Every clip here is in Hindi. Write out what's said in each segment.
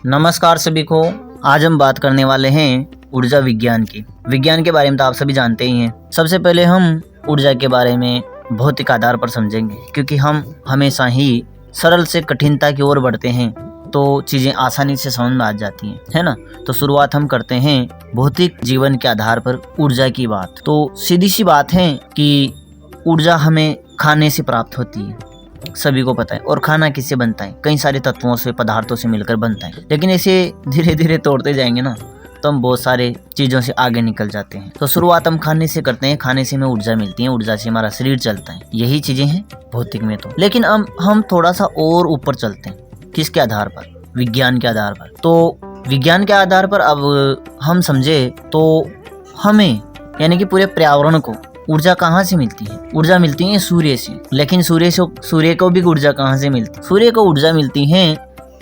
नमस्कार सभी को। आज हम बात करने वाले हैं ऊर्जा विज्ञान की। विज्ञान के बारे में तो आप सभी जानते ही हैं। सबसे पहले हम ऊर्जा के बारे में भौतिक आधार पर समझेंगे, क्योंकि हम हमेशा ही सरल से कठिनता की ओर बढ़ते हैं तो चीज़ें आसानी से समझ में आ जाती हैं, है ना। तो शुरुआत हम करते हैं भौतिक जीवन के आधार पर ऊर्जा की बात। तो सीधी सी बात है कि ऊर्जा हमें खाने से प्राप्त होती है, सभी को पता है। और खाना किससे बनता है? कई सारे तत्वों से, पदार्थों से मिलकर बनता है। लेकिन ऐसे धीरे धीरे तोड़ते जाएंगे ना तो हम बहुत सारे चीज़ों से आगे निकल जाते हैं। तो शुरुआत हम खाने से करते हैं। खाने से हमें ऊर्जा मिलती है, ऊर्जा से हमारा शरीर चलता है। यही चीज़ें हैं भौतिक में तो। लेकिन हम थोड़ा सा और ऊपर चलते हैं। किसके आधार पर? विज्ञान के आधार पर। तो विज्ञान के आधार पर अब हम समझे तो हमें यानी कि पूरे पर्यावरण को ऊर्जा कहाँ से मिलती है? ऊर्जा मिलती है सूर्य से। लेकिन सूर्य को भी ऊर्जा कहाँ से मिलती है? सूर्य को ऊर्जा मिलती है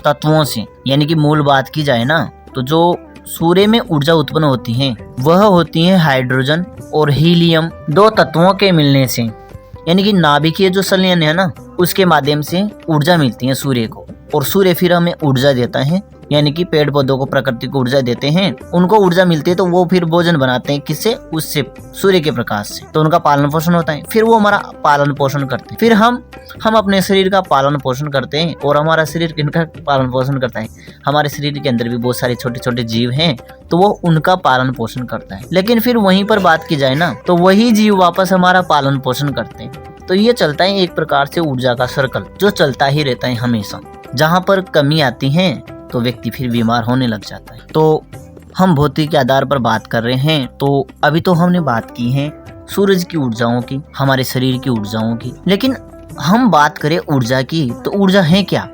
तत्वों से। यानी कि मूल बात की जाए ना तो जो सूर्य में ऊर्जा उत्पन्न होती है वह होती है हाइड्रोजन और हीलियम, दो तत्वों के मिलने से। यानी कि नाभिकीय जो संलयन है ना उसके माध्यम से ऊर्जा मिलती है सूर्य को। और सूर्य फिर हमें ऊर्जा देता है, यानी कि पेड़ पौधों को, प्रकृति को ऊर्जा देते हैं। उनको ऊर्जा मिलती है तो वो फिर भोजन बनाते हैं। किससे? उससे, सूर्य के प्रकाश से। तो उनका पालन पोषण होता है। फिर वो हमारा पालन पोषण करते हैं। फिर हम अपने शरीर का पालन पोषण करते हैं। और हमारा शरीर किनका पालन पोषण करता है? हमारे शरीर के अंदर भी बहुत सारे छोटे छोटे जीव हैं, तो वो उनका पालन पोषण करता है। लेकिन फिर वहीं पर बात की जाए ना तो वही जीव वापस हमारा पालन पोषण करते हैं। तो ये चलता है एक प्रकार से ऊर्जा का सर्कल, जो चलता ही रहता है हमेशा। जहाँ पर कमी आती है तो व्यक्ति फिर बीमार होने लग जाता है। तो हम भौतिक के आधार पर बात कर रहे हैं। तो अभी तो हमने बात की है सूरज की ऊर्जाओं की, हमारे शरीर की ऊर्जाओं की। लेकिन हम बात करें ऊर्जा की तो ऊर्जा है क्या?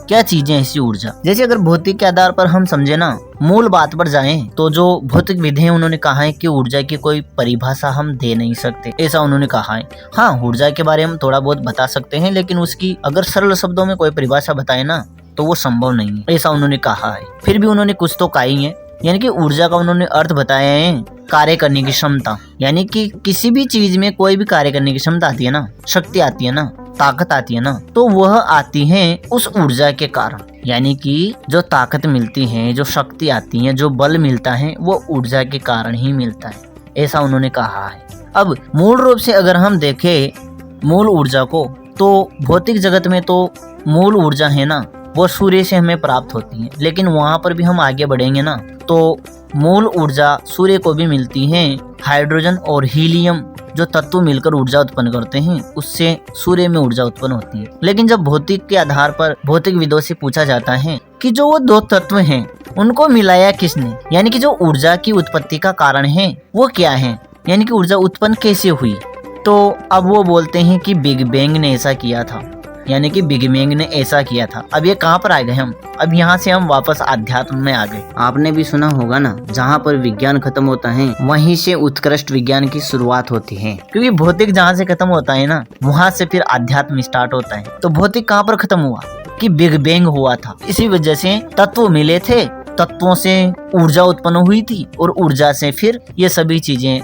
क्या चीजें ऐसी ऊर्जा? जैसे अगर भौतिक के आधार पर हम समझे ना, मूल बात पर जाएं तो जो भौतिक विधि है उन्होंने कहा है कि ऊर्जा की कोई परिभाषा हम दे नहीं सकते, ऐसा उन्होंने कहा है। हाँ, ऊर्जा के बारे में थोड़ा बहुत बता सकते हैं, लेकिन उसकी अगर सरल शब्दों में कोई परिभाषा बताए ना तो वो संभव नहीं है, ऐसा उन्होंने कहा है। फिर भी उन्होंने कुछ तो कहा ही है। यानी कि ऊर्जा का उन्होंने अर्थ बताया है कार्य करने की क्षमता। यानी कि किसी भी चीज में कोई भी कार्य करने की क्षमता आती है ना, शक्ति आती है ना, ताकत आती है ना, तो वह आती है उस ऊर्जा के कारण। यानी कि जो ताकत मिलती है, जो शक्ति आती है, जो बल मिलता है, वो ऊर्जा के कारण ही मिलता है, ऐसा उन्होंने कहा है। अब मूल रूप से अगर हम देखें मूल ऊर्जा को तो भौतिक जगत में तो मूल ऊर्जा है ना वो सूर्य से हमें प्राप्त होती है। लेकिन वहां पर भी हम आगे बढ़ेंगे ना तो मूल ऊर्जा सूर्य को भी मिलती है। हाइड्रोजन और हीलियम जो तत्व मिलकर ऊर्जा उत्पन्न करते हैं, उससे सूर्य में ऊर्जा उत्पन्न होती है। लेकिन जब भौतिक के आधार पर भौतिक विदों से पूछा जाता है कि जो वो दो तत्व हैं उनको मिलाया किसने, यानी कि जो ऊर्जा की उत्पत्ति का कारण है वो क्या है, यानी कि ऊर्जा उत्पन्न कैसे हुई, तो अब वो बोलते हैं कि बिग बैंग ने ऐसा किया था। यानी कि बिग बैंग ने ऐसा किया था। अब ये कहाँ पर आ गए हम? अब यहाँ से हम वापस आध्यात्म में आ गए। आपने भी सुना होगा ना, जहाँ पर विज्ञान खत्म होता है वहीं से उत्कृष्ट विज्ञान की शुरुआत होती है। क्योंकि भौतिक जहाँ से खत्म होता है ना वहाँ से फिर आध्यात्म स्टार्ट होता है। तो भौतिक कहाँ पर खत्म हुआ? कि बिग बैंग हुआ था। इसी वजह से तत्व मिले थे, तत्वों से ऊर्जा उत्पन्न हुई थी और ऊर्जा से फिर ये सभी चीजें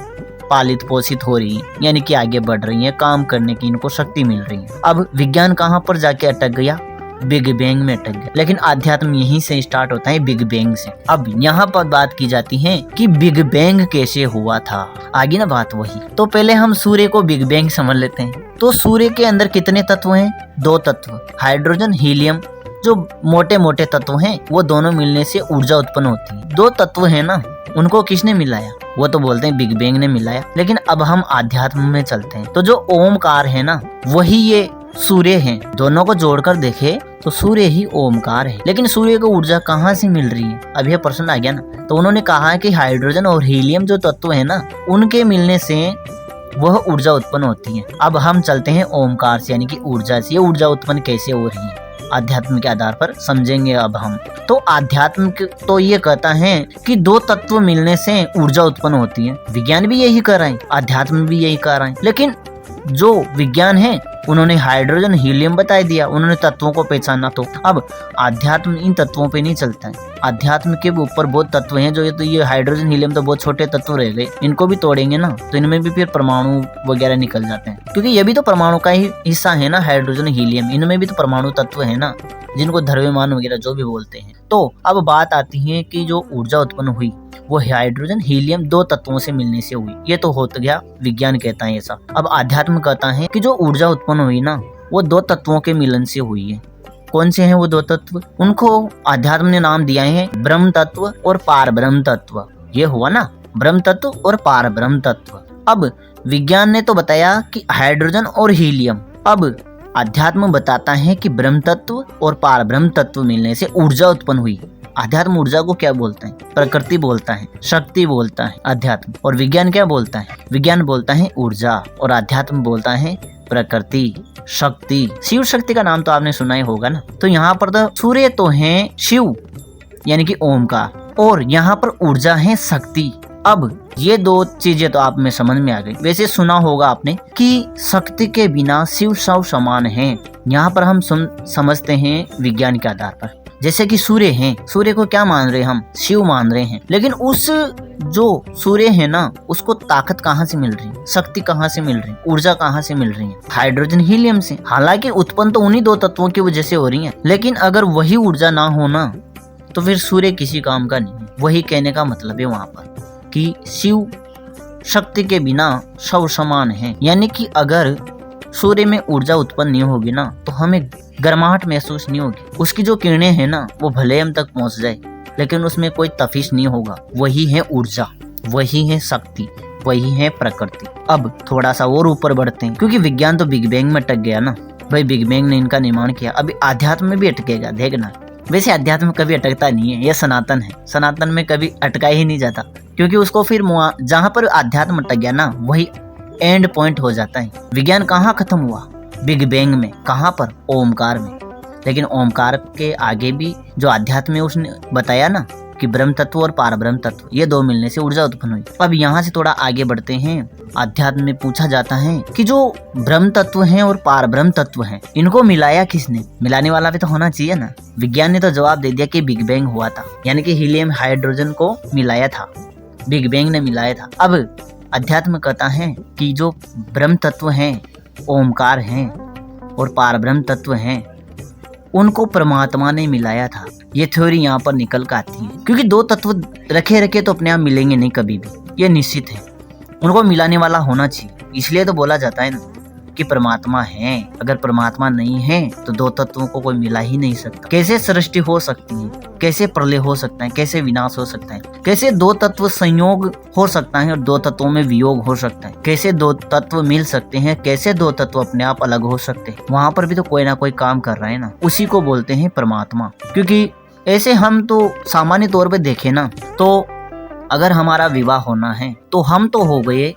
पालित पोषित हो रही है, यानी कि आगे बढ़ रही है, काम करने की इनको शक्ति मिल रही है। अब विज्ञान कहाँ पर जाके अटक गया? बिग बैंग में अटक गया। लेकिन आध्यात्म यहीं से स्टार्ट होता है, बिग बैंग से। अब यहाँ पर बात की जाती है कि बिग बैंग कैसे हुआ था। आगे ना बात वही। तो पहले हम सूर्य को बिग बैंग समझ लेते हैं। तो सूर्य के अंदर कितने तत्व हैं? दो तत्व, हाइड्रोजन, हीलियम। जो मोटे मोटे तत्व हैं वो दोनों मिलने से ऊर्जा उत्पन्न होती है। दो तत्व है ना, उनको किसने मिलाया? वो तो बोलते हैं बिग बैंग ने मिलाया। लेकिन अब हम आध्यात्म में चलते हैं। तो जो ओमकार है ना वही ये सूर्य है। दोनों को जोड़कर देखे तो सूर्य ही ओमकार है। लेकिन सूर्य को ऊर्जा कहाँ से मिल रही है? अब यह प्रश्न आ गया ना। तो उन्होंने कहा है कि हाइड्रोजन और हीलियम जो तत्व है ना उनके मिलने से वह ऊर्जा उत्पन्न होती है। अब हम चलते हैं ओमकार से, यानी कि ऊर्जा से। ये ऊर्जा उत्पन्न कैसे हो रही है आध्यात्म के आधार पर समझेंगे अब हम। तो आध्यात्म तो ये कहता है कि दो तत्व मिलने से ऊर्जा उत्पन्न होती है। विज्ञान भी यही कर रहा है, आध्यात्म भी यही कर रहा है। लेकिन जो विज्ञान है उन्होंने हाइड्रोजन हीलियम बता दिया, उन्होंने तत्वों को पहचाना। तो अब आध्यात्म इन तत्वों पे नहीं चलता है, आध्यात्म के ऊपर बहुत तत्व हैं जो ये हाइड्रोजन हीलियम तो बहुत छोटे तत्व रह गए, इनको भी तोड़ेंगे ना तो इनमें भी फिर परमाणु वगैरह निकल जाते हैं, क्योंकि ये भी तो परमाणु का ही हिस्सा है ना, हाइड्रोजन हीलियम इनमें भी तो परमाणु तत्व है ना, जिनको द्रव्यमान वगैरह जो भी बोलते हैं। तो अब बात आती है कि जो ऊर्जा उत्पन्न हुई वो हाइड्रोजन हीलियम दो तत्वों से मिलने से हुई। ये तो हो गया विज्ञान कहता है ऐसा। अब आध्यात्म कहता है कि जो ऊर्जा उत्पन्न हुई ना वो दो तत्वों के मिलन से हुई है। कौन से हैं वो दो तत्व? उनको आध्यात्म ने नाम दिया है ब्रह्म तत्व और पार ब्रह्म तत्व। ये हुआ ना, ब्रह्म तत्व और पार ब्रह्म तत्व। अब विज्ञान ने तो बताया कि हाइड्रोजन और हीलियम, अब आध्यात्म बताता है कि ब्रह्म तत्व और पार ब्रह्म तत्व मिलने से ऊर्जा उत्पन्न हुई। आध्यात्म ऊर्जा को क्या बोलता है? प्रकृति बोलता है, शक्ति बोलता है आध्यात्म। और विज्ञान क्या बोलता है? विज्ञान बोलता है ऊर्जा और आध्यात्म बोलता है प्रकृति, शक्ति। शिव शक्ति का नाम तो आपने सुना ही होगा ना। तो यहाँ पर तो सूर्य तो है शिव यानी कि ओमकार, और यहाँ पर ऊर्जा है शक्ति। अब ये दो चीजें तो आप में समझ में आ गई। वैसे सुना होगा आपने कि शक्ति के बिना शिव सब समान है। यहाँ पर हम समझते हैं विज्ञान के आधार पर, जैसे कि सूर्य हैं, सूर्य को क्या मान रहे हैं हम? शिव मान रहे हैं। लेकिन उस जो सूर्य है ना उसको ताकत कहाँ से मिल रही है? शक्ति कहाँ से मिल रही है? ऊर्जा कहाँ से मिल रही है? हाइड्रोजन हीलियम से। हालांकि उत्पन्न तो उन्हीं दो तत्वों की वजह से हो रही है, लेकिन अगर वही ऊर्जा ना हो ना तो फिर सूर्य किसी काम का नहीं है। वही कहने का मतलब है वहां पर कि शिव शक्ति के बिना सब समान है। यानी कि अगर सूर्य में ऊर्जा उत्पन्न नहीं होगी ना तो हमें गर्माहट महसूस नहीं होगी। उसकी जो किरणें हैं ना वो भले हम तक पहुंच जाए लेकिन उसमें कोई तपिश नहीं होगा। वही है ऊर्जा, वही है शक्ति, वही है प्रकृति। अब थोड़ा सा और ऊपर बढ़ते हैं, क्योंकि विज्ञान तो बिग बैंग में अटक गया ना भाई, बिग बैंग ने इनका निर्माण किया। अभी आध्यात्म में भी अटकेगा, देखना। वैसे अध्यात्म कभी अटकता नहीं है, यह सनातन है। सनातन में कभी अटका ही नहीं जाता, क्योंकि उसको फिर जहाँ पर अध्यात्म अटक गया ना वही एंड पॉइंट हो जाता है। विज्ञान कहाँ खत्म हुआ? बिग बैंग में। कहाँ पर? ओमकार में। लेकिन ओमकार के आगे भी जो अध्यात्म में उसने बताया ना कि ब्रह्म तत्व और पार ब्रह्म तत्व ये दो मिलने से ऊर्जा उत्पन्न हुई। अब यहाँ से थोड़ा आगे बढ़ते हैं। अध्यात्म में पूछा जाता है कि जो ब्रह्म तत्व हैं और पार ब्रह्म तत्व हैं इनको मिलाया किसने? मिलाने वाला भी तो होना चाहिए ना। विज्ञान ने तो जवाब दे दिया कि बिग बैंग हुआ था, यानी कि हीलियम हाइड्रोजन को मिलाया था, बिग बैंग ने मिलाया था। अब अध्यात्म कहता है कि जो ब्रह्म तत्व हैं, ओमकार हैं और पार ब्रह्म तत्व हैं उनको परमात्मा ने मिलाया था। ये थ्योरी यहाँ पर निकल कर आती है, क्योंकि दो तत्व रखे रखे तो अपने आप मिलेंगे नहीं कभी भी, ये निश्चित है। उनको मिलाने वाला होना चाहिए, इसलिए तो बोला जाता है ना कि परमात्मा है। अगर परमात्मा नहीं है तो दो तत्वों को कोई मिला ही नहीं सकता। कैसे सृष्टि हो सकती है, कैसे प्रलय हो सकता है, कैसे विनाश हो सकता है, कैसे दो तत्व संयोग हो सकता है और दो तत्वों में वियोग हो सकता है, कैसे दो तत्व मिल सकते हैं, कैसे दो तत्व अपने आप अलग हो सकते हैं। वहां पर भी तो कोई ना कोई काम कर रहा है ना, उसी को बोलते हैं परमात्मा। क्योंकि ऐसे हम तो सामान्य तौर पर देखें ना तो अगर हमारा विवाह होना है तो हम तो हो गए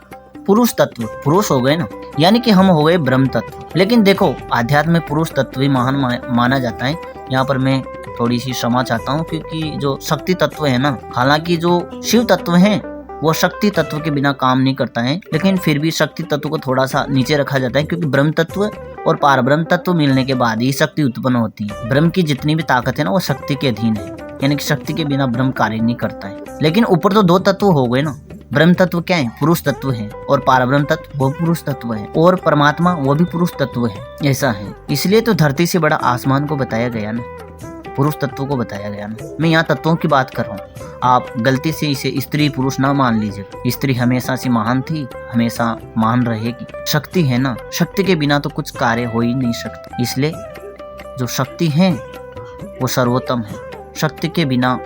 पुरुष तत्व, पुरुष हो गए ना, यानी कि हम हो गए ब्रह्म तत्व। लेकिन देखो आध्यात्म में पुरुष तत्व भी महान माना जाता है। यहाँ पर मैं थोड़ी सी क्षमा चाहता हूँ, क्योंकि जो शक्ति तत्व है ना, हालांकि जो शिव तत्व है वो शक्ति तत्व के बिना काम नहीं करता है, लेकिन फिर भी शक्ति तत्व को थोड़ा सा नीचे रखा जाता है, क्योंकि ब्रह्म तत्व और पार ब्रह्म तत्व मिलने के बाद ही शक्ति उत्पन्न होती है। ब्रह्म की जितनी भी ताकत है ना वो शक्ति के अधीन है, यानी कि शक्ति के बिना ब्रह्म कार्य नहीं करता है। लेकिन ऊपर तो दो तत्व हो गए ना, ब्रह्म तत्व क्या है? पुरुष तत्व है, और पार ब्रह्म तत्व वो पुरुष तत्व है, और परमात्मा वो भी पुरुष तत्व है। ऐसा है, इसलिए तो धरती से बड़ा आसमान को बताया गया ना, पुरुष तत्व को बताया गया ना। मैं यहाँ तत्वों की बात कर रहा हूँ, आप गलती से इसे स्त्री पुरुष ना मान लीजिए। स्त्री हमेशा से महान थी, हमेशा महान रहेगी। शक्ति है ना, शक्ति के बिना तो कुछ कार्य हो ही नहीं सकता। इसलिए जो शक्ति है वो सर्वोत्तम है, शक्ति के बिना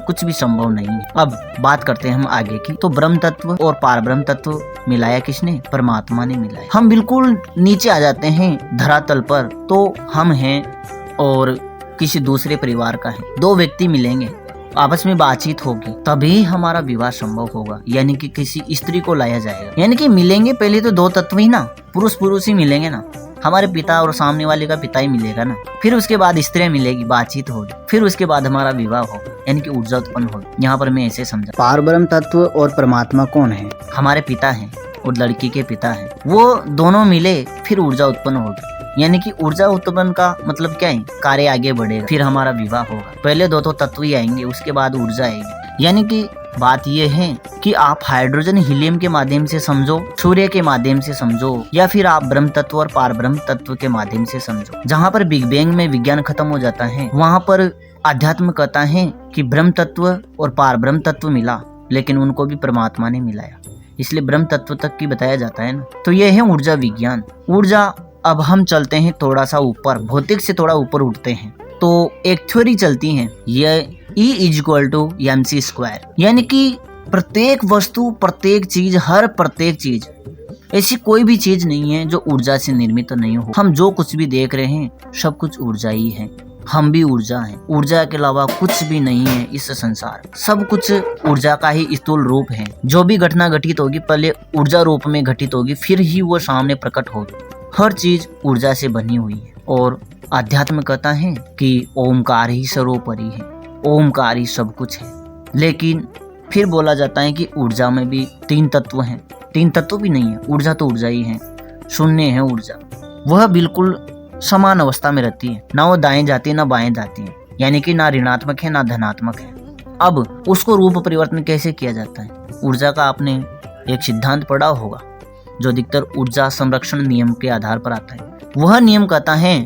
कुछ भी संभव नहीं है। अब बात करते हैं हम आगे की। तो ब्रह्म तत्व और पार ब्रह्म तत्व मिलाया किसने? परमात्मा ने मिलाया। हम बिल्कुल नीचे आ जाते हैं धरातल पर, तो हम हैं और किसी दूसरे परिवार का है। दो व्यक्ति मिलेंगे, आपस में बातचीत होगी, तभी हमारा विवाह संभव होगा, यानी कि किसी स्त्री को लाया जाएगा। यानी कि मिलेंगे पहले तो दो तत्व ही ना, पुरुष पुरुष ही मिलेंगे ना, हमारे पिता और सामने वाले का पिता ही मिलेगा ना, फिर उसके बाद स्त्री मिलेगी, बातचीत होगी, फिर उसके बाद हमारा विवाह होगा, यानी कि ऊर्जा उत्पन्न होगी। यहाँ पर मैं ऐसे समझा। पार ब्रह्म तत्व और परमात्मा कौन है? हमारे पिता हैं और लड़की के पिता हैं, वो दोनों मिले फिर ऊर्जा उत्पन्न होगी। यानी कि ऊर्जा उत्पन्न का मतलब क्या है, कार्य आगे बढ़ेगा, फिर हमारा विवाह होगा। पहले दो तो तत्व ही आएंगे, उसके बाद ऊर्जा आएगी। यानी कि बात यह है कि आप हाइड्रोजन हीलियम के माध्यम से समझो, सूर्य के माध्यम से समझो, या फिर आप ब्रह्म तत्व और पार ब्रह्म तत्व के माध्यम से समझो। जहाँ पर बिग बैंग में विज्ञान खत्म हो जाता है, वहाँ पर अध्यात्म कहता है कि ब्रह्म तत्व और पार ब्रह्म तत्व मिला, लेकिन उनको भी परमात्मा ने मिलाया, इसलिए ब्रह्म तत्व तक की बताया जाता है ना। तो यह है ऊर्जा विज्ञान। ऊर्जा, अब हम चलते हैं थोड़ा सा ऊपर, भौतिक से थोड़ा ऊपर उठते हैं, तो एक थ्योरी चलती है, यह E=mc², यानी कि प्रत्येक वस्तु, प्रत्येक चीज, हर प्रत्येक चीज, ऐसी कोई भी चीज नहीं है जो ऊर्जा से निर्मित तो नहीं हो। हम जो कुछ भी देख रहे हैं सब कुछ ऊर्जा ही है, हम भी ऊर्जा हैं। ऊर्जा के अलावा कुछ भी नहीं है इस संसार, सब कुछ ऊर्जा का ही स्थूल रूप है। जो भी घटना घटित होगी पहले ऊर्जा रूप में घटित होगी, फिर ही वो सामने प्रकट होगी। हर चीज ऊर्जा से बनी हुई है। और अध्यात्म कहता है कि ओमकार ही सर्वोपरि है, ओमकार ही सब कुछ है। लेकिन फिर बोला जाता है कि ऊर्जा में भी 3 तत्व हैं। 3 तत्व भी नहीं है, ऊर्जा तो ऊर्जा ही है, शून्य है ऊर्जा। वह बिल्कुल समान अवस्था में रहती है, ना वो दाएं जाती है ना बाएं जाती है, यानी कि ना ऋणात्मक है ना धनात्मक है। अब उसको रूप परिवर्तन कैसे किया जाता है? ऊर्जा का आपने एक सिद्धांत पढ़ा होगा जो अधिकतर ऊर्जा संरक्षण नियम के आधार पर आता है। वह नियम कहता है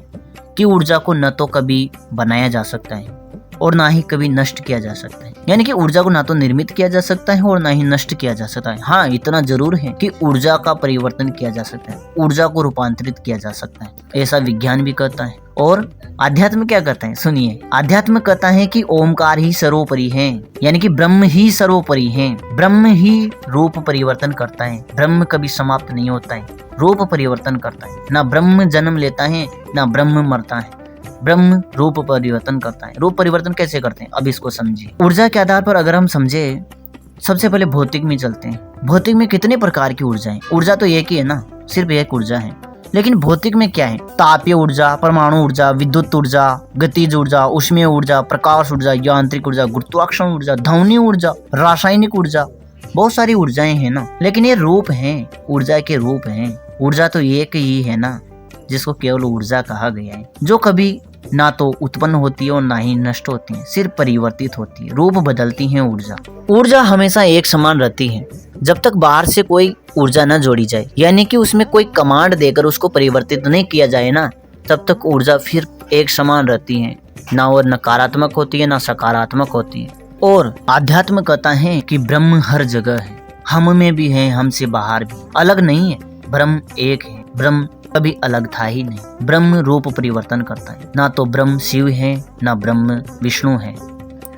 कि ऊर्जा को न तो कभी बनाया जा सकता है और ना ही कभी नष्ट किया जा सकता है। यानी कि ऊर्जा को ना तो निर्मित किया जा सकता है और ना ही नष्ट किया जा सकता है। हाँ, इतना जरूर है कि ऊर्जा का परिवर्तन किया जा सकता है, ऊर्जा को रूपांतरित किया जा सकता है, ऐसा विज्ञान भी कहता है। और अध्यात्म क्या कहता है, सुनिए। अध्यात्म कहता है कि ओमकार ही सर्वोपरि है, यानी कि ब्रह्म ही सर्वोपरि है। ब्रह्म ही रूप परिवर्तन करता है, ब्रह्म कभी समाप्त नहीं होता है, रूप परिवर्तन करता है। ना ब्रह्म जन्म लेता है ना ब्रह्म मरता है, ब्रह्म रूप परिवर्तन करता है। रूप परिवर्तन कैसे करते हैं, अब इसको समझिए। ऊर्जा के आधार पर अगर हम समझे, सबसे पहले भौतिक में चलते हैं। भौतिक में कितने प्रकार की ऊर्जा है? ऊर्जा तो एक ही है ना, सिर्फ एक ऊर्जा है। लेकिन भौतिक में क्या है? तापीय ऊर्जा, परमाणु ऊर्जा, विद्युत ऊर्जा, गतिज ऊर्जा, ऊष्मीय ऊर्जा, प्रकाश ऊर्जा, यांत्रिक ऊर्जा, गुरुत्वाकर्षण ऊर्जा, ध्वनि ऊर्जा, रासायनिक ऊर्जा, बहुत सारी ऊर्जाएं हैं ना। लेकिन ये रूप हैं, ऊर्जा के रूप हैं। ऊर्जा तो एक ही है ना, जिसको केवल ऊर्जा कहा गया है, जो कभी ना तो उत्पन्न होती है और ना ही नष्ट होती है, सिर्फ परिवर्तित होती है, रूप बदलती है। ऊर्जा हमेशा एक समान रहती है जब तक बाहर से कोई ऊर्जा न जोड़ी जाए, यानी कि उसमें कोई कमांड देकर उसको परिवर्तित नहीं किया जाए ना, तब तक ऊर्जा फिर एक समान रहती है, ना और नकारात्मक होती है ना सकारात्मक होती है। और आध्यात्म कहता है कि ब्रह्म हर जगह है, हम में भी है, हमसे बाहर भी, अलग नहीं है। ब्रह्म एक है, ब्रह्म कभी अलग था ही नहीं। ब्रह्म रूप परिवर्तन करता है, ना तो ब्रह्म शिव है ना ब्रह्म विष्णु है,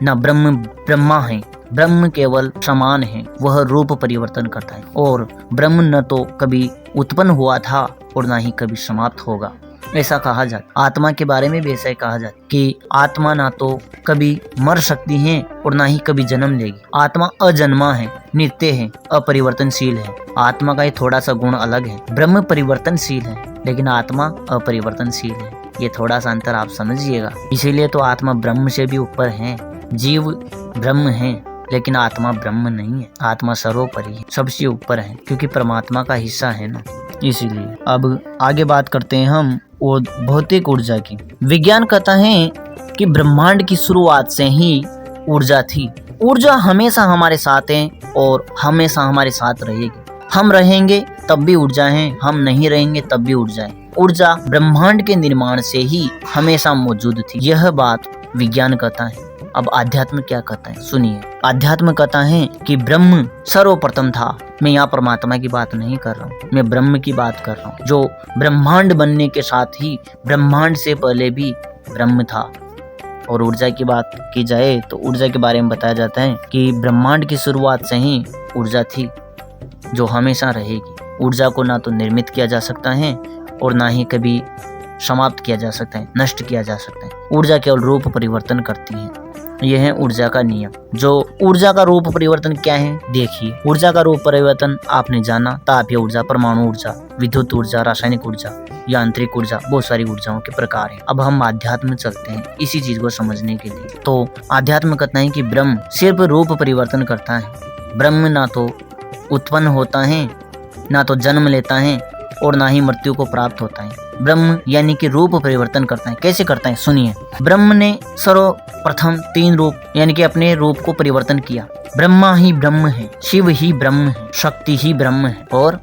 ना ब्रह्म ब्रह्मा है। ब्रह्म केवल समान है, वह रूप परिवर्तन करता है। और ब्रह्म न तो कभी उत्पन्न हुआ था और ना ही कभी समाप्त होगा, ऐसा कहा जाता। आत्मा के बारे में भी ऐसा ही कहा जाता कि आत्मा ना तो कभी मर सकती है और ना ही कभी जन्म लेगी। आत्मा अजन्मा है, नित्य है, अपरिवर्तनशील है। आत्मा का ये थोड़ा सा गुण अलग है, ब्रह्म परिवर्तनशील है लेकिन आत्मा अपरिवर्तनशील है। ये थोड़ा सा अंतर आप समझिएगा। इसीलिए तो आत्मा ब्रह्म से भी ऊपर है। जीव ब्रह्म है लेकिन आत्मा ब्रह्म नहीं है, आत्मा सर्वोपरि है, सबसे ऊपर है, क्योंकि परमात्मा का हिस्सा है ना, इसीलिए। अब आगे बात करते हैं हम वो भौतिक ऊर्जा की। विज्ञान कहता है कि ब्रह्मांड की शुरुआत से ही ऊर्जा थी। ऊर्जा हमेशा हमारे साथ है और हमेशा हमारे साथ रहेगी। हम रहेंगे तब भी ऊर्जा है, हम नहीं रहेंगे तब भी ऊर्जा है। ऊर्जा ब्रह्मांड के निर्माण से ही हमेशा मौजूद थी, यह बात विज्ञान कहता है। अब आध्यात्म क्या कहता है, सुनिए। आध्यात्म कहता है कि ब्रह्म सर्वप्रथम था। मैं यहाँ परमात्मा की बात नहीं कर रहा हूँ, मैं ब्रह्म की बात कर रहा हूँ, जो ब्रह्मांड बनने के साथ ही ब्रह्मांड से पहले भी ब्रह्म था। और ऊर्जा की बात की जाए तो ऊर्जा के बारे में बताया जाता है कि ब्रह्मांड की शुरुआत से ही ऊर्जा थी जो हमेशा रहेगी। ऊर्जा को ना तो निर्मित किया जा सकता है और ना ही कभी समाप्त किया जा सकता है, नष्ट किया जा सकता है। ऊर्जा केवल रूप परिवर्तन करती है, यह है ऊर्जा का नियम। जो ऊर्जा का रूप परिवर्तन क्या है देखिए। ऊर्जा का रूप परिवर्तन आपने जाना, तापीय ऊर्जा, परमाणु ऊर्जा, विद्युत ऊर्जा, रासायनिक ऊर्जा, यांत्रिक ऊर्जा, बहुत सारी ऊर्जाओं के प्रकार हैं। अब हम आध्यात्म चलते हैं इसी चीज को समझने के लिए। तो आध्यात्म कहता है कि ब्रह्म सिर्फ रूप परिवर्तन करता है। ब्रह्म ना तो उत्पन्न होता है, ना तो जन्म लेता है और ना ही मृत्यु को प्राप्त होता है। ब्रह्म यानी कि रूप परिवर्तन करता है। कैसे करता है सुनिए। ब्रह्म ने सर्वप्रथम 3 रूप यानी कि अपने रूप को परिवर्तन किया। ब्रह्मा ही ब्रह्म है, शिव ही ब्रह्म है, शक्ति ही ब्रह्म है और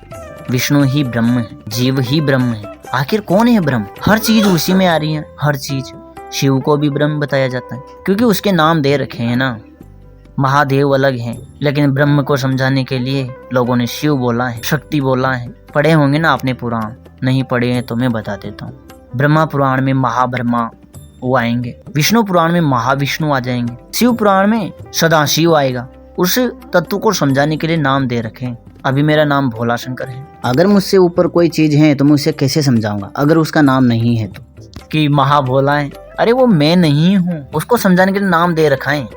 विष्णु ही ब्रह्म है, जीव ही ब्रह्म है। आखिर कौन है ब्रह्म? हर चीज उसी में आ रही है, हर चीज। शिव को भी ब्रह्म बताया जाता है क्योंकि उसके नाम दे रखे हैं ना। महादेव अलग हैं, लेकिन ब्रह्म को समझाने के लिए लोगों ने शिव बोला है, शक्ति बोला है। पढ़े होंगे ना आपने पुराण, नहीं पढ़े हैं तो मैं बता देता हूँ। ब्रह्मा पुराण में महाब्रह्मा वो आएंगे, विष्णु पुराण में महाविष्णु आ जाएंगे, शिव पुराण में सदाशिव आएगा। उस तत्व को समझाने के लिए नाम दे रखे हैं। अभी मेरा नाम भोला शंकर है। अगर मुझसे ऊपर कोई चीज है तो मैं उसे कैसे समझाऊंगा अगर उसका नाम नहीं है तो? कि महाभोला है, अरे वो मैं नहीं हूँ, उसको समझाने के लिए नाम दे रखा है।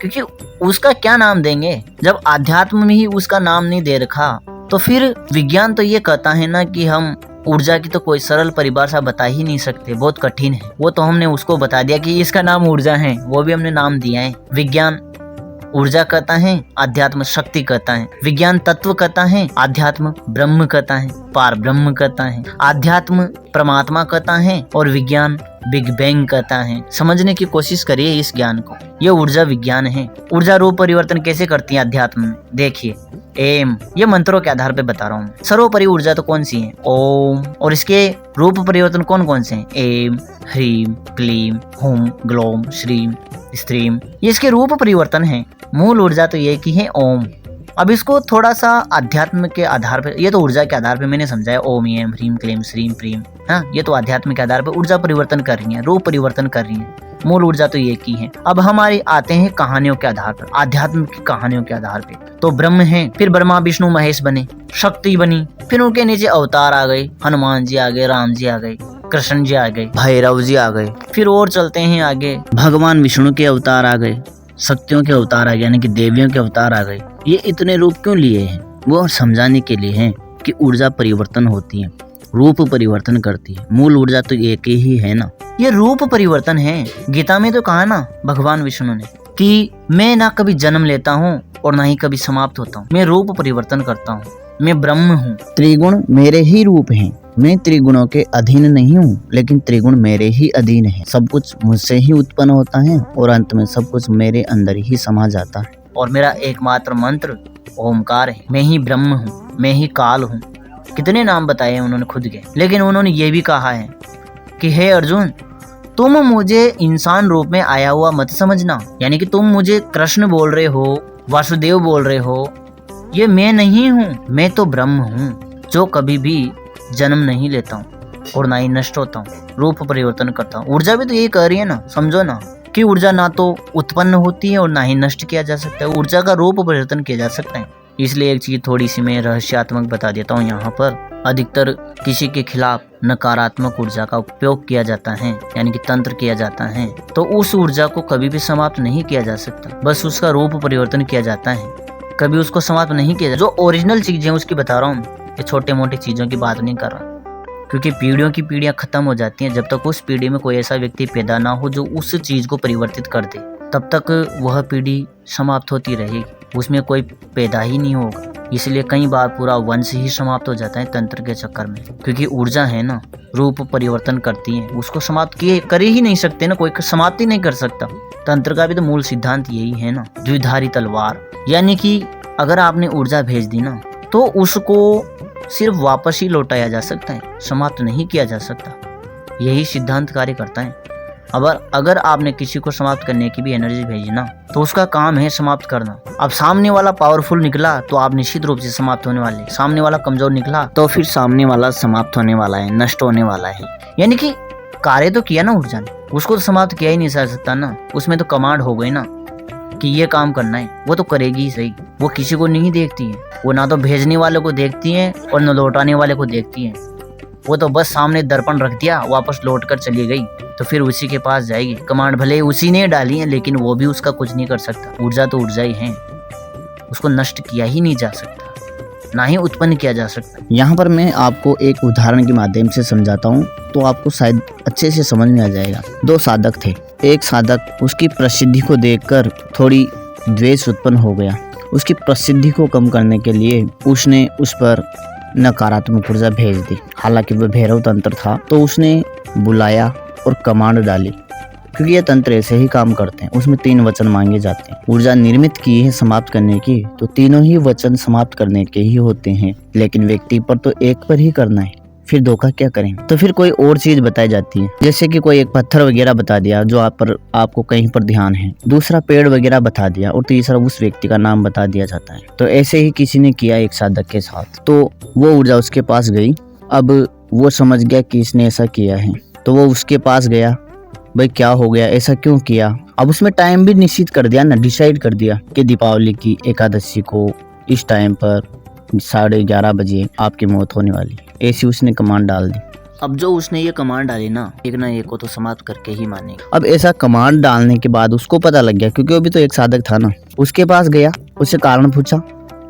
क्योंकि उसका क्या नाम देंगे जब आध्यात्म में ही उसका नाम नहीं दे रखा। तो फिर विज्ञान तो ये कहता है ना कि हम ऊर्जा की तो कोई सरल परिभाषा बता ही नहीं सकते, बहुत कठिन है। वो तो हमने उसको बता दिया कि इसका नाम ऊर्जा है, वो भी हमने नाम दिया है। विज्ञान ऊर्जा कहता है, अध्यात्म शक्ति कहता है। विज्ञान तत्व कहता है, अध्यात्म ब्रह्म कहता है, पार ब्रह्म कहता है। अध्यात्म परमात्मा कहता है और विज्ञान बिग बैंग कहता है। समझने की कोशिश करिए इस ज्ञान को। ये ऊर्जा विज्ञान है। ऊर्जा रूप परिवर्तन कैसे करती है अध्यात्म में? देखिए, एम, ये मंत्रों के आधार पे बता रहा हूँ। सर्वोपरि ऊर्जा तो कौन सी है? ओम। और इसके रूप परिवर्तन कौन कौन से हैं? एम, ह्रीम, क्लीम, हुम, ग्लोम, श्रीम, स्त्रीम। ये इसके रूप परिवर्तन है। मूल ऊर्जा तो ये की है ओम। अब इसको थोड़ा सा अध्यात्म के आधार पे, ये तो ऊर्जा के आधार पे मैंने समझाया, ओम, एम, ह्रीम, क्लीम, श्रीम, प्रीम। हाँ, ये तो अध्यात्म के आधार पे ऊर्जा परिवर्तन कर रही है, रूप परिवर्तन कर रही है। मूल ऊर्जा तो ये की है। अब हमारी आते हैं कहानियों के आधार पर, आध्यात्म की कहानियों के आधार पे। तो ब्रह्म है, फिर ब्रह्मा विष्णु महेश बने, शक्ति बनी, फिर उनके नीचे अवतार आ गए, हनुमान जी आ गए, राम जी आ गए, कृष्ण जी आ गए, भैरव जी आ गए। फिर और चलते हैं आगे, भगवान विष्णु के अवतार आ गए, शक्तियों के अवतार आ गए यानी कि देवियों के अवतार आ गए। ये इतने रूप क्यों लिए हैं? वो समझाने के लिए हैं कि ऊर्जा परिवर्तन होती है, रूप परिवर्तन करती है। मूल ऊर्जा तो एक ही है ना। ये रूप परिवर्तन है। गीता में तो कहा ना भगवान विष्णु ने कि मैं ना कभी जन्म लेता हूँ और ना ही कभी समाप्त होता हूँ, मैं रूप परिवर्तन करता हूँ, मैं ब्रह्म हूँ। त्रिगुण मेरे ही रूप हैं, मैं त्रिगुणों के अधीन नहीं हूँ, लेकिन त्रिगुण मेरे ही अधीन है। सब कुछ मुझसे ही उत्पन्न होता है और अंत में सब कुछ मेरे अंदर ही समा जाता है। और मेरा एकमात्र मंत्र ओमकार है। मैं ही ब्रह्म हूँ, मैं ही काल हूँ। कितने नाम बताए हैं उन्होंने खुद के। लेकिन उन्होंने ये भी कहा है कि हे अर्जुन, तुम मुझे इंसान रूप में आया हुआ मत समझना। यानी कि तुम मुझे कृष्ण बोल रहे हो, वासुदेव बोल रहे हो, ये मैं नहीं हूँ। मैं तो ब्रह्म हूँ जो कभी भी जन्म नहीं लेता हूँ और ना ही नष्ट होता हूँ, रूप परिवर्तन करता हूँ। ऊर्जा भी तो यही कह रही है ना, समझो ना कि ऊर्जा ना तो उत्पन्न होती है और ना ही नष्ट किया जा सकता है। ऊर्जा का रूप परिवर्तन किया जा सकता है। इसलिए एक चीज थोड़ी सी मैं रहस्यात्मक बता देता हूँ यहाँ पर। अधिकतर किसी के खिलाफ नकारात्मक ऊर्जा का उपयोग किया जाता है, यानी कि तंत्र किया जाता है, तो उस ऊर्जा को कभी भी समाप्त नहीं किया जा सकता, बस उसका रूप परिवर्तन किया जाता है। कभी उसको समाप्त नहीं किया जाता। जो ओरिजिनल चीजें उसकी बता रहा हूँ, ये छोटे मोटे चीजों की बात नहीं कर रहा। क्योंकि पीढ़ियों की पीढ़ियां खत्म हो जाती हैं जब तक उस पीढ़ी में कोई ऐसा व्यक्ति पैदा ना हो जो उस चीज को परिवर्तित कर दे, तब तक वह पीढ़ी समाप्त होती रहेगी, उसमें कोई पैदा ही नहीं होगा। इसलिए कई बार पूरा वंश ही समाप्त हो जाता है तंत्र के चक्कर में। क्योंकि ऊर्जा है ना, रूप परिवर्तन करती है, उसको समाप्त किए कर ही नहीं सकते ना, कोई समाप्त ही नहीं कर सकता। तंत्र का भी तो मूल सिद्धांत यही है ना, द्विधारी तलवार। यानी कि अगर आपने ऊर्जा भेज दी ना तो उसको सिर्फ वापस ही लौटाया जा सकता है, समाप्त नहीं किया जा सकता। यही सिद्धांत कार्य करता है। अगर आपने किसी को समाप्त करने की भी एनर्जी भेजी ना तो उसका काम है समाप्त करना। अब सामने वाला पावरफुल निकला तो आप निश्चित रूप से समाप्त होने वाले, सामने वाला कमजोर निकला तो फिर सामने वाला समाप्त होने वाला है, नष्ट होने वाला है। यानी कि कार्य तो किया ना ऊर्जा ने, उसको तो समाप्त किया ही नहीं जा सकता ना, उसमें तो कमांड हो गई ना कि ये काम करना है, वो तो करेगी ही सही। वो किसी को नहीं देखती है, वो ना तो भेजने वाले को देखती है और न लौटाने वाले को देखती है। वो तो बस सामने दर्पण रख दिया, वापस लौट कर चली गई, तो फिर उसी के पास जाएगी। कमांड भले उसी ने डाली है लेकिन वो भी उसका कुछ नहीं कर सकता। ऊर्जा तो ऊर्जा ही है, उसको नष्ट किया ही नहीं जा सकता, ना ही उत्पन्न किया जा सकता। यहाँ पर मैं आपको एक उदाहरण के माध्यम से समझाता हूँ तो आपको शायद अच्छे से समझ में आ जाएगा। 2 साधक थे। एक साधक उसकी प्रसिद्धि को देखकर थोड़ी द्वेष उत्पन्न हो गया। उसकी प्रसिद्धि को कम करने के लिए उसने उस पर नकारात्मक ऊर्जा भेज दी। हालांकि वह भैरव तंत्र था, तो उसने बुलाया और कमांड डाली, क्योंकि ये तंत्र ऐसे ही काम करते हैं। उसमें 3 वचन मांगे जाते हैं। ऊर्जा निर्मित की है समाप्त करने की, तो तीनों ही वचन समाप्त करने के ही होते हैं, लेकिन व्यक्ति पर तो एक पर ही करना है, फिर धोखा क्या करें। तो फिर कोई और चीज बताई जाती है, जैसे कि कोई एक पत्थर वगैरह बता दिया जो आपको कहीं पर ध्यान है, दूसरा पेड़ वगैरह बता दिया, और तीसरा उस व्यक्ति का नाम बता दिया जाता है। तो ऐसे ही किसी ने किया एक साधक के साथ, तो वो ऊर्जा उसके पास गई। अब वो समझ गया कि इसने ऐसा किया है, तो वो उसके पास गया, भाई क्या हो गया, ऐसा क्यों किया। अब उसमें टाइम भी निश्चित कर दिया ना, डिसाइड कर दिया कि दीपावली की एकादशी को इस टाइम पर 11:30 बजे आपकी मौत होने वाली। ऐसी उसने कमांड डाल दी। अब जो उसने ये कमांड डाली ना एक को तो समाप्त करके ही मानेगा। अब ऐसा कमांड डालने के बाद उसको पता लग गया, क्योंकि वो भी तो एक साधक था ना। उसके पास गया, उससे कारण पूछा,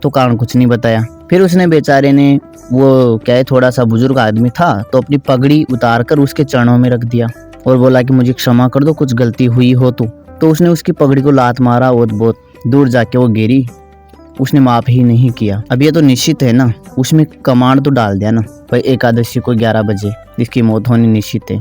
तो कारण कुछ नहीं बताया। फिर उसने बेचारे ने, वो क्या है, थोड़ा सा बुजुर्ग आदमी था, तो अपनी पगड़ी उतार कर उसके चरणों में रख दिया और बोला कि मुझे क्षमा कर दो, कुछ गलती हुई हो तो उसने उसकी पगड़ी को लात मारा और बहुत दूर जाके वो गिरी। उसने माफ ही नहीं किया। अब ये तो निश्चित है ना, उसमें कमांड तो डाल दिया ना, भाई एकादशी को 11 बजे इसकी मौत होनी निश्चित है।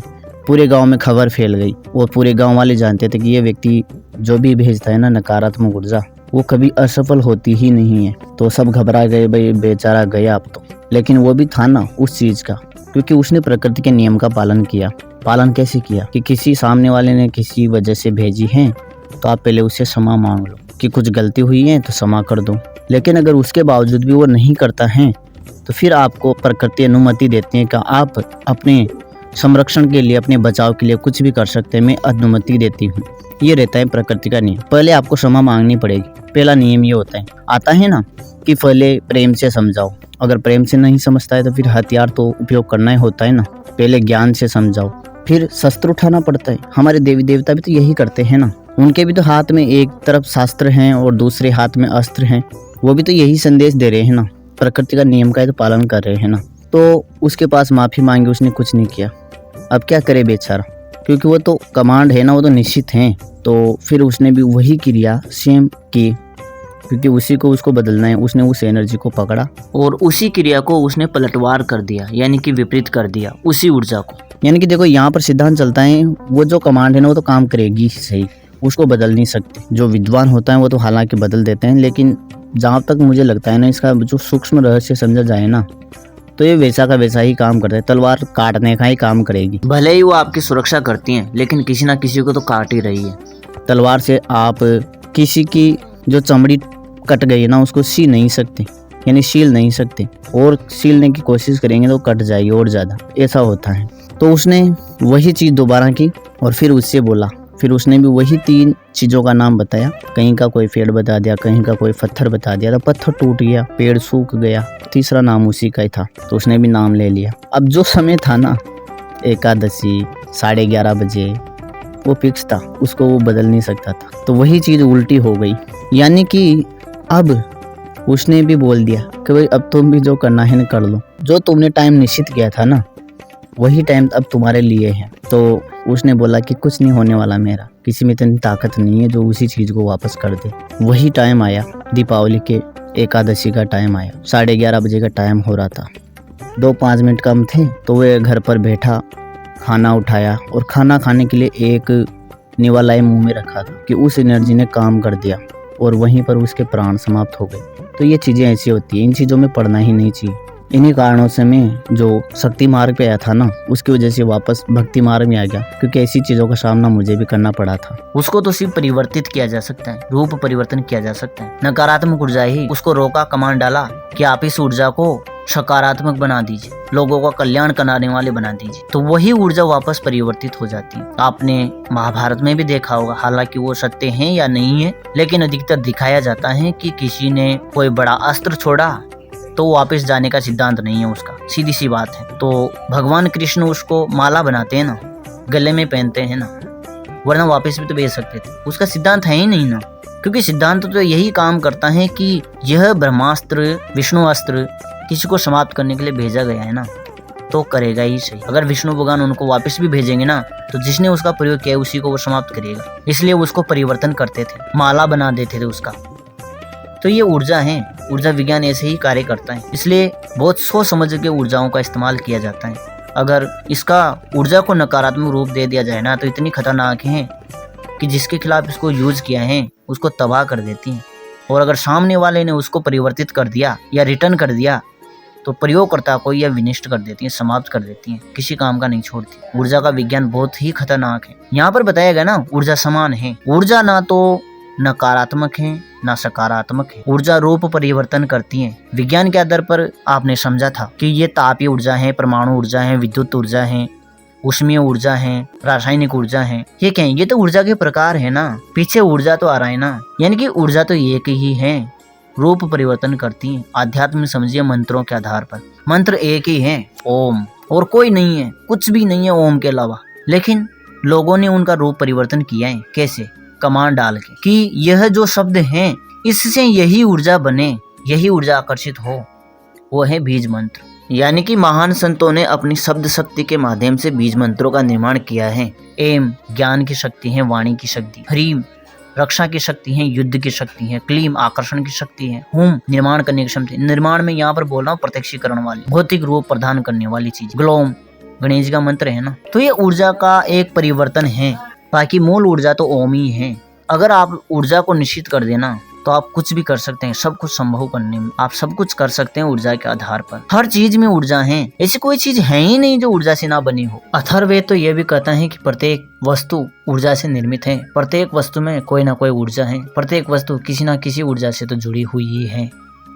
पूरे गांव में खबर फैल गई और पूरे गांव वाले जानते थे कि ये व्यक्ति जो भी भेजता है ना नकारात्मक ऊर्जा, वो कभी असफल होती ही नहीं है। तो सब घबरा गए, भाई बेचारा गया अब तो। लेकिन वो भी था ना उस चीज का, क्योंकि उसने प्रकृति के नियम का पालन किया। पालन कैसे किया कि किसी सामने वाले ने किसी वजह से भेजी है, तो आप पहले उससे क्षमा मांग लो कि कुछ गलती हुई है तो क्षमा कर दो। लेकिन अगर उसके बावजूद भी वो नहीं करता है, तो फिर आपको प्रकृति अनुमति देती है कि आप अपने संरक्षण के लिए, अपने बचाव के लिए कुछ भी कर सकते हैं, मैं अनुमति देती हूँ। ये रहता है प्रकृति का नियम। पहले आपको क्षमा मांगनी पड़ेगी, पहला नियम ये होता है। आता है ना कि पहले प्रेम से समझाओ, अगर प्रेम से नहीं समझता है तो फिर हथियार तो उपयोग करना ही होता है ना। पहले ज्ञान से समझाओ, फिर शस्त्र उठाना पड़ता है। हमारे देवी देवता भी तो यही करते हैं ना, उनके भी तो हाथ में एक तरफ शास्त्र हैं और दूसरे हाथ में अस्त्र हैं, वो भी तो यही संदेश दे रहे हैं ना, प्रकृति का नियम का तो पालन कर रहे हैं ना। तो उसके पास माफी मांगी, उसने कुछ नहीं किया। अब क्या करे बेचारा, क्योंकि वो तो कमांड है ना, वो तो निश्चित है। तो फिर उसने भी वही क्रिया सेम की, क्योंकि उसी को उसको बदलना है। उसने उस एनर्जी को पकड़ा और उसी क्रिया को उसने पलटवार कर दिया, यानी कि विपरीत कर दिया उसी ऊर्जा को। यानी कि देखो यहाँ पर सिद्धांत चलता है, वो जो कमांड है ना वो तो काम करेगी सही, उसको बदल नहीं सकते। जो विद्वान होता है वो तो हालांकि बदल देते हैं, लेकिन जहाँ तक मुझे लगता है ना, इसका जो सूक्ष्म रहस्य समझा जाए ना, तो ये वैसा का वैसा ही काम करता है। तलवार काटने का ही काम करेगी। भले ही वो आपकी सुरक्षा करती हैं, लेकिन किसी ना किसी को तो काट ही रही है। तलवार से आप किसी की जो चमड़ी कट गई है ना, उसको सी नहीं सकते, यानी सील नहीं सकते, और सीलने की कोशिश करेंगे तो कट जाएगी और ज़्यादा, ऐसा होता है। तो उसने वही चीज़ दोबारा की और फिर उससे बोला। फिर उसने भी वही 3 चीज़ों का नाम बताया। कहीं का कोई पेड़ बता दिया, कहीं का कोई पत्थर बता दिया, तो पत्थर टूट गया, पेड़ सूख गया, तीसरा नाम उसी का ही था, तो उसने भी नाम ले लिया। अब जो समय था ना, एकादशी 11:30 बजे, वो फिक्स था, उसको वो बदल नहीं सकता था। तो वही चीज़ उल्टी हो गई, यानी कि अब उसने भी बोल दिया कि भाई अब तुम भी जो करना है ना कर लो। जो तुमने टाइम निश्चित किया था ना, वही टाइम अब तुम्हारे लिए है। तो उसने बोला कि कुछ नहीं होने वाला, मेरा किसी में इतनी ताकत नहीं है जो उसी चीज़ को वापस कर दे। वही टाइम आया, दीपावली के एकादशी का टाइम आया। 11:30 बजे का टाइम हो रहा था, 2-5 मिनट कम थे। तो वह घर पर बैठा, खाना उठाया और खाना खाने के लिए एक निवाला मुंह में रखा था कि उस एनर्जी ने काम कर दिया और वहीं पर उसके प्राण समाप्त हो गए। तो ये चीज़ें ऐसी होती हैं, इन चीज़ों में पढ़ना ही नहीं चाहिए। इन्हीं कारणों से मैं जो शक्ति मार्ग पे आया था ना, उसकी वजह से वापस भक्ति मार्ग में आ गया, क्योंकि ऐसी चीज़ों का सामना मुझे भी करना पड़ा था। उसको तो सिर्फ परिवर्तित किया जा सकता है, रूप परिवर्तन किया जा सकता है। नकारात्मक ऊर्जा ही उसको रोका, कमांड डाला कि आप इस ऊर्जा को सकारात्मक बना दीजिए, लोगों का कल्याण कराने वाले बना दीजिए, तो वही ऊर्जा वापस परिवर्तित हो जाती है। आपने महाभारत में भी देखा होगा, हालांकि वो सत्य है या नहीं है, लेकिन अधिकतर दिखाया जाता है कि किसी ने कोई बड़ा अस्त्र छोड़ा तो वापस जाने का सिद्धांत नहीं है उसका, सीधी सी बात है। तो भगवान कृष्ण उसको माला बनाते हैं ना, गले में पहनते हैं ना, वरना वापस भी तो भेज सकते थे। उसका सिद्धांत है ही नहीं ना, क्योंकि सिद्धांत तो यही काम करता है कि यह ब्रह्मास्त्र, विष्णु अस्त्र किसी को समाप्त करने के लिए भेजा गया है ना, तो करेगा ही सही। अगर विष्णु भगवान उनको वापस भी भेजेंगे ना, तो जिसने उसका प्रयोग किया उसी को वो समाप्त करेगा। इसलिए उसको परिवर्तन करते थे, माला बना देते थे उसका। तो ये ऊर्जा है, ऊर्जा विज्ञान ऐसे ही कार्य करता है, इसलिए बहुत सोच समझ के ऊर्जाओं का इस्तेमाल किया जाता है। अगर इसका ऊर्जा को नकारात्मक रूप दे दिया जाए ना तो इतनी खतरनाक है कि जिसके खिलाफ इसको यूज किया है उसको तबाह कर देती हैं। और अगर सामने वाले ने उसको परिवर्तित कर दिया या रिटर्न कर दिया तो प्रयोगकर्ता को यह विनष्ट कर देती हैं, समाप्त कर देती हैं, किसी काम का नहीं छोड़ती। ऊर्जा का विज्ञान बहुत ही खतरनाक है। यहाँ पर बताया गया ना ऊर्जा समान है, ऊर्जा ना तो नकारात्मक है ना सकारात्मक है, ऊर्जा रूप परिवर्तन करती है। विज्ञान के आधार पर आपने समझा था कि ये तापीय ऊर्जा है, परमाणु ऊर्जा है, विद्युत ऊर्जा है, ऊष्मीय ऊर्जा है, रासायनिक ऊर्जा है। ये क्या है? ये तो ऊर्जा के प्रकार है ना, पीछे ऊर्जा तो आ रहा है ना, यानी कि ऊर्जा तो एक ही है, रूप परिवर्तन करती है। आध्यात्म में समझिए मंत्रों के आधार पर, मंत्र एक ही है, ओम, और कोई नहीं है, कुछ भी नहीं है ओम के अलावा। लेकिन लोगों ने उनका रूप परिवर्तन किया है, कैसे? कमांड डाल के कि यह जो शब्द हैं इससे यही ऊर्जा बने, यही ऊर्जा आकर्षित हो, वो है बीज मंत्र। यानी कि महान संतों ने अपनी शब्द शक्ति के माध्यम से बीज मंत्रों का निर्माण किया है। एम ज्ञान की शक्ति है, वाणी की शक्ति, ह्रीम रक्षा की शक्ति है, युद्ध की शक्ति है, क्लीम आकर्षण की शक्ति है, हुम निर्माण करने की क्षमता। निर्माण में यहाँ पर बोल रहा हूँ प्रत्यक्षीकरण वाली, भौतिक रूप प्रदान करने वाली चीज। ग्लोम गणेश का मंत्र है ना। तो ये ऊर्जा का एक परिवर्तन है, बाकी मूल ऊर्जा तो ओम ही है। अगर आप ऊर्जा को निश्चित कर देना तो आप कुछ भी कर सकते हैं, सब कुछ संभव करने में आप सब कुछ कर सकते हैं ऊर्जा के आधार पर। हर चीज में ऊर्जा है, ऐसी कोई चीज है ही नहीं जो ऊर्जा से ना बनी हो। अथर्ववेद तो यह भी कहता है कि प्रत्येक वस्तु ऊर्जा से निर्मित है, प्रत्येक वस्तु में कोई ना कोई ऊर्जा है, प्रत्येक वस्तु किसी ना किसी ऊर्जा से तो जुड़ी हुई ही है।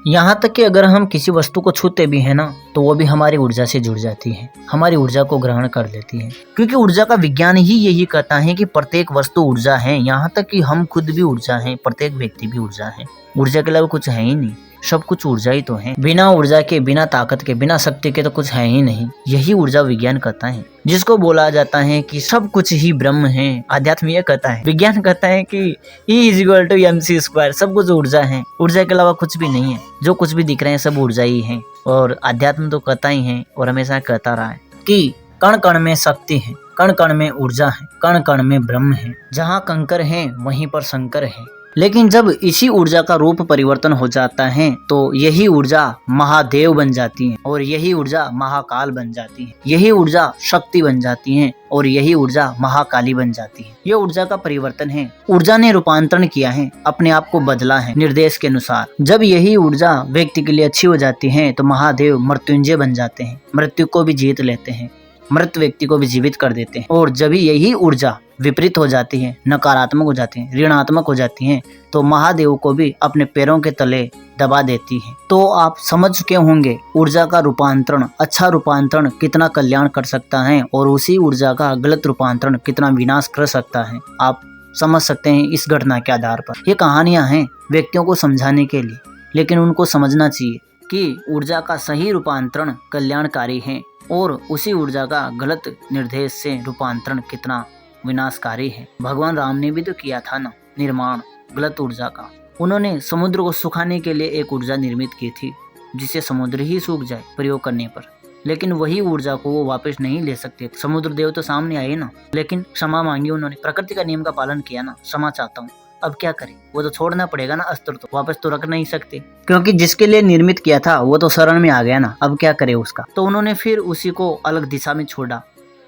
यहाँ तक कि अगर हम किसी वस्तु को छूते भी है ना तो वो भी हमारी ऊर्जा से जुड़ जाती है, हमारी ऊर्जा को ग्रहण कर लेती है, क्योंकि ऊर्जा का विज्ञान ही यही कहता है कि प्रत्येक वस्तु ऊर्जा है। यहाँ तक कि हम खुद भी ऊर्जा है, प्रत्येक व्यक्ति भी ऊर्जा है, ऊर्जा के अलावा कुछ है ही नहीं, सब कुछ ऊर्जा ही तो है। बिना ऊर्जा के, बिना ताकत के, बिना शक्ति के तो कुछ है ही नहीं। यही ऊर्जा विज्ञान कहता है, जिसको बोला जाता है कि सब कुछ ही ब्रह्म है। अध्यात्म यह कहता है, विज्ञान कहता है कि E=mc², सब कुछ ऊर्जा है, ऊर्जा के अलावा कुछ भी नहीं है। जो कुछ भी दिख रहे हैं सब ऊर्जा ही है। और अध्यात्म तो कहता ही है और हमेशा कहता रहा है कि कण कण में शक्ति है, कण कण में ऊर्जा है, कण कण में ब्रह्म है। जहाँ कंकर है वहीं पर शंकर है। लेकिन जब इसी ऊर्जा का रूप परिवर्तन हो जाता है तो यही ऊर्जा महादेव बन जाती है, और यही ऊर्जा महाकाल बन जाती है, यही ऊर्जा शक्ति बन जाती है, और यही ऊर्जा महाकाली बन जाती है। ये ऊर्जा का परिवर्तन है। ऊर्जा ने रूपांतरण किया है, अपने आप को बदला है निर्देश के अनुसार। जब यही ऊर्जा व्यक्ति के लिए अच्छी हो जाती है तो महादेव मृत्युंजय बन जाते हैं, मृत्यु को भी जीत लेते हैं, मृत व्यक्ति को भी जीवित कर देते हैं। और जब यही ऊर्जा विपरीत हो जाती है, नकारात्मक हो जाती है, ऋणात्मक हो जाती है, तो महादेव को भी अपने पैरों के तले दबा देती है। तो आप समझ चुके होंगे ऊर्जा का रूपांतरण, अच्छा रूपांतरण कितना कल्याण कर सकता है और उसी ऊर्जा का गलत रूपांतरण कितना विनाश कर सकता है। आप समझ सकते हैं इस घटना के आधार पर। ये कहानियां हैं व्यक्तियों को समझाने के लिए, लेकिन उनको समझना चाहिए कि ऊर्जा का सही रूपांतरण कल्याणकारी है और उसी ऊर्जा का गलत निर्देश से रूपांतरण कितना विनाशकारी है। भगवान राम ने भी तो किया था ना निर्माण गलत ऊर्जा का। उन्होंने समुद्र को सुखाने के लिए एक ऊर्जा निर्मित की थी जिससे समुद्र ही सूख जाए प्रयोग करने पर, लेकिन वही ऊर्जा को वो वापस नहीं ले सकते। समुद्र देव तो सामने आए ना, लेकिन क्षमा मांगी उन्होंने, प्रकृति का नियम का पालन किया ना, क्षमा चाहता हूँ। अब क्या करें, वो तो छोड़ना पड़ेगा ना, अस्त्र तो वापस तो रख नहीं सकते, क्योंकि जिसके लिए निर्मित किया था वो तो शरण में आ गया ना। अब क्या करे उसका। तो उन्होंने फिर उसी को अलग दिशा में छोड़ा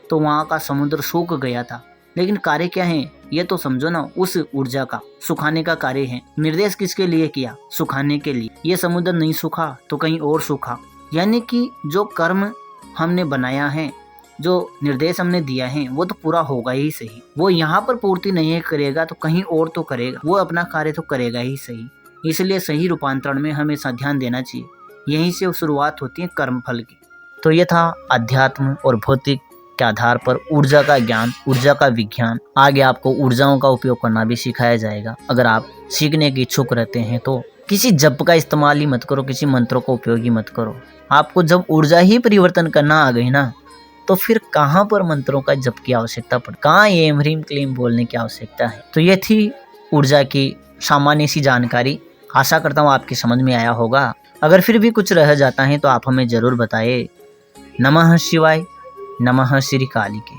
तो वहाँ का समुद्र सूख गया था। लेकिन कार्य क्या है ये तो समझो ना, उस ऊर्जा का सुखाने का कार्य है। निर्देश किसके लिए किया? सुखाने के लिए। ये समुद्र नहीं सूखा तो कहीं और सूखा। यानी कि जो कर्म हमने बनाया है, जो निर्देश हमने दिया है, वो तो पूरा होगा ही सही। वो यहाँ पर पूर्ति नहीं करेगा तो कहीं और तो करेगा, वो अपना कार्य तो करेगा ही सही। इसलिए सही रूपांतरण में हमेशा ध्यान देना चाहिए। यहीं से शुरुआत होती है कर्म फल की। तो ये था अध्यात्म और भौतिक के आधार पर ऊर्जा का ज्ञान, ऊर्जा का विज्ञान। आगे आपको ऊर्जाओं का उपयोग करना भी सिखाया जाएगा। अगर आप सीखने के इच्छुक रहते हैं तो किसी जप का इस्तेमाल ही मत करो, किसी मंत्रों का उपयोग ही मत करो। आपको जब ऊर्जा ही परिवर्तन करना आ गई ना तो फिर कहाँ पर मंत्रों का जप की आवश्यकता पड़, कहाँ एम ह्रीम क्लीम बोलने की आवश्यकता है। तो ये थी ऊर्जा की सामान्य सी जानकारी। आशा करता हूँ आपकी समझ में आया होगा। अगर फिर भी कुछ रह जाता है तो आप हमें जरूर बताइए। नमः शिवाय, नमः श्री काली के।